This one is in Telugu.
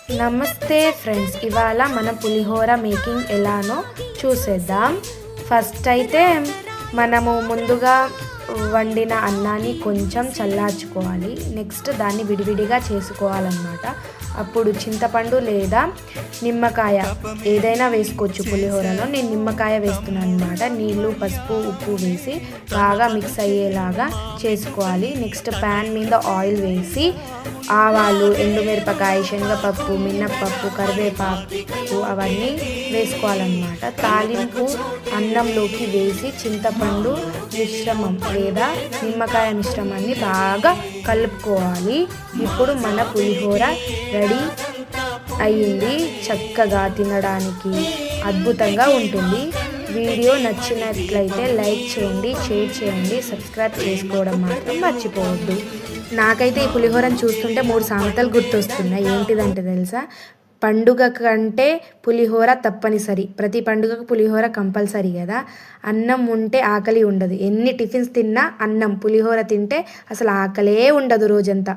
నమస్తే ఫ్రెండ్స్, ఇవాళ మన పులిహోర మేకింగ్ ఎలానో చూసేద్దాం. ఫస్ట్ అయితే మనము ముందుగా వండిన అన్నాన్ని కొంచెం చల్లార్చుకోవాలి. నెక్స్ట్ దాన్ని విడివిడిగా చేసుకోవాలన్నమాట. అప్పుడు చింతపండు లేదా నిమ్మకాయ ఏదైనా వేసుకోవచ్చు. పులిహోరలో నేను నిమ్మకాయ వేస్తున్నాను అన్నమాట. నీళ్ళు, పసుపు, ఉప్పు వేసి బాగా మిక్స్ అయ్యేలాగా చేసుకోవాలి. నెక్స్ట్ ప్యాన్ మీద ఆయిల్ వేసి ఆవాలు, ఎండుమిరపకాయ, శనగపప్పు, మినప్పప్పు, కరివేపాకు అవన్నీ వేసుకోవాలన్నమాట. తాలింపు అన్నంలోకి వేసి చింతపండు మిశ్రమం లేదా నిమ్మకాయ మిశ్రమాన్ని బాగా కలుపుకోవాలి. ఇప్పుడు మన పులిహోర రెడీ అయ్యింది. చక్కగా తినడానికి అద్భుతంగా ఉంటుంది. వీడియో నచ్చినట్లయితే లైక్ చేయండి, షేర్ చేయండి, సబ్స్క్రైబ్ చేసుకోవడం మాత్రం మర్చిపోవద్దు. నాకైతే ఈ పులిహోరను చూస్తుంటే 3 సామెతలు గుర్తొస్తున్నాయి. ఏంటిదంటే తెలుసా? పండుగ కంటే పులిహోర తప్పనిసరి. ప్రతి పండుగకు పులిహోర కంపల్సరీ కదా. అన్నం ఉంటే ఆకలి ఉండదు. ఎన్ని టిఫిన్స్ తిన్నా అన్నం పులిహోర తింటే అసలు ఆకలే ఉండదు రోజంతా.